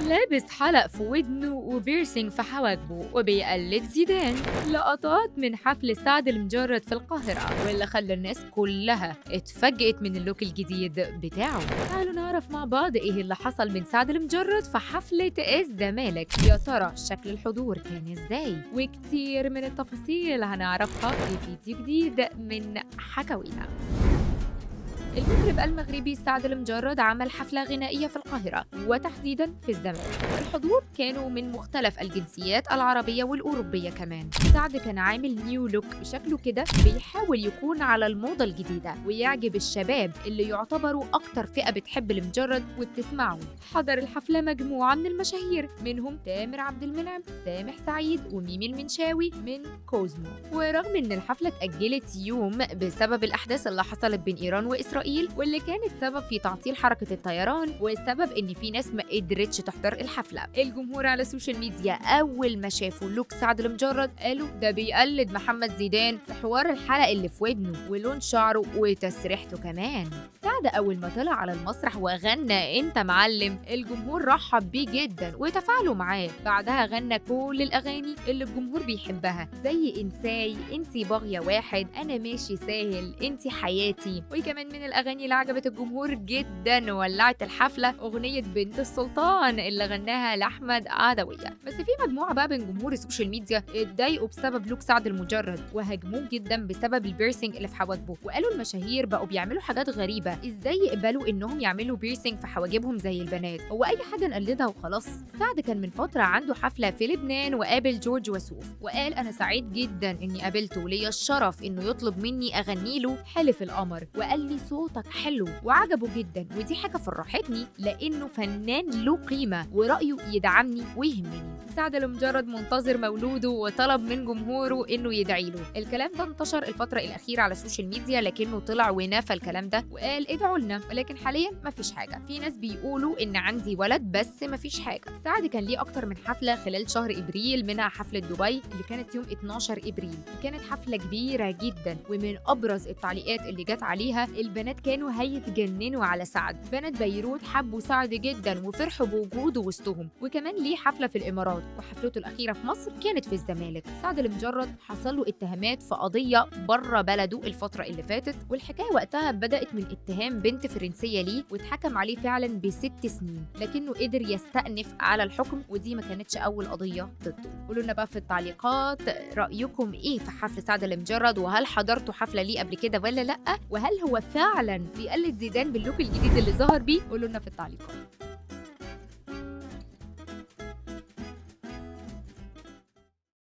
لابس حلق في ودنه وبيرسينج في حواجبه وبيقلد زيدان. لقطات من حفل سعد المجرد في القاهرة واللي خلى الناس كلها اتفاجئت من اللوك الجديد بتاعه. تعالوا نعرف مع بعض ايه اللي حصل من سعد المجرد في حفلة الزمالك. يا ترى شكل الحضور كان ازاي؟ وكتير من التفاصيل هنعرفها في فيديو جديد من حكاوينا. المطرب المغربي سعد المجرد عمل حفلة غنائية في القاهرة وتحديداً في الزمالك. الحضور كانوا من مختلف الجنسيات العربية والأوروبية كمان. سعد كان عامل نيو لوك بشكله كده بيحاول يكون على الموضة الجديدة ويعجب الشباب اللي يعتبروا أكتر فئة بتحب المجرد وبتسمعه. حضر الحفلة مجموعة من المشاهير منهم تامر عبد المنعم، سامح سعيد، وميمي المنشاوي من كوزمو. ورغم إن الحفلة اتأجلت يوم بسبب الأحداث اللي حصلت بين إيران وإسرائيل واللي كانت سبب في تعطيل حركة الطيران والسبب ان في ناس ما قدرتش تحضر الحفلة، الجمهور على السوشيال ميديا اول ما شافوا لوك سعد المجرد قالوا ده بيقلد محمد زيدان في حوار الحلق اللي في ودنه ولون شعره وتسريحته كمان. سعد اول ما طلع على المسرح وغنى انت معلم، الجمهور رحب بيه جدا وتفاعلوا معاه. بعدها غنى كل الاغاني اللي الجمهور بيحبها زي انساي، انتي باغية واحد، انا ماشي ساهل، انتي حياتي. وكمان من الاغاني اللي عجبت الجمهور جدا وولعت الحفله اغنيه بنت السلطان اللي غناها لاحمد عدويه. بس في مجموعه بقى من جمهور السوشيال ميديا اتضايقوا بسبب لوك سعد المجرد وهاجموه جدا بسبب البيرسينج اللي في حواجبه، وقالوا المشاهير بقوا بيعملوا حاجات غريبه، ازاي يقبلوا انهم يعملوا بيرسينج في حواجبهم زي البنات؟ هو اي حاجه نقلدها وخلاص. سعد كان من فتره عنده حفله في لبنان وقابل جورج وسوف وقال انا سعيد جدا اني قابلته وليا الشرف انه يطلب مني اغني له حلف القمر، وقال لي صوتك حلو وعجبه جدا، ودي حاجه فرحتني لانه فنان له قيمه ورايه يدعمني ويهمني. سعد المجرد منتظر مولوده وطلب من جمهوره انه يدعي له. الكلام ده انتشر الفتره الاخيره على السوشيال ميديا لكنه طلع ونفى الكلام ده وقال ادعوا لنا، ولكن حاليا مفيش حاجه. في ناس بيقولوا ان عندي ولد بس مفيش حاجه. سعد كان ليه اكتر من حفله خلال شهر ابريل، منها حفله دبي اللي كانت يوم 12 ابريل. كانت حفله كبيره جدا ومن ابرز التعليقات اللي جت عليها البنات كانوا هيتجننوا على سعد. بنات بيروت حبوا سعد جدا وفرحوا بوجوده وسطهم. وكمان ليه حفله في الامارات وحفلته الاخيره في مصر كانت في الزمالك. سعد المجرد حصل له اتهامات في قضيه بره بلده الفتره اللي فاتت، والحكايه وقتها بدات من اتهام بنت فرنسيه ليه واتحكم عليه فعلا ب6 سنين، لكنه قدر يستأنف على الحكم ودي ما كانتش اول قضيه ضده. قولوا لنا بقى في التعليقات رايكم ايه في حفل سعد المجرد، وهل حضرتوا حفله ليه قبل كده ولا لا؟ وهل هو فعلا بيقلد زيدان باللوك الجديد اللي ظهر بيه؟ قولوا لنا في التعليقات.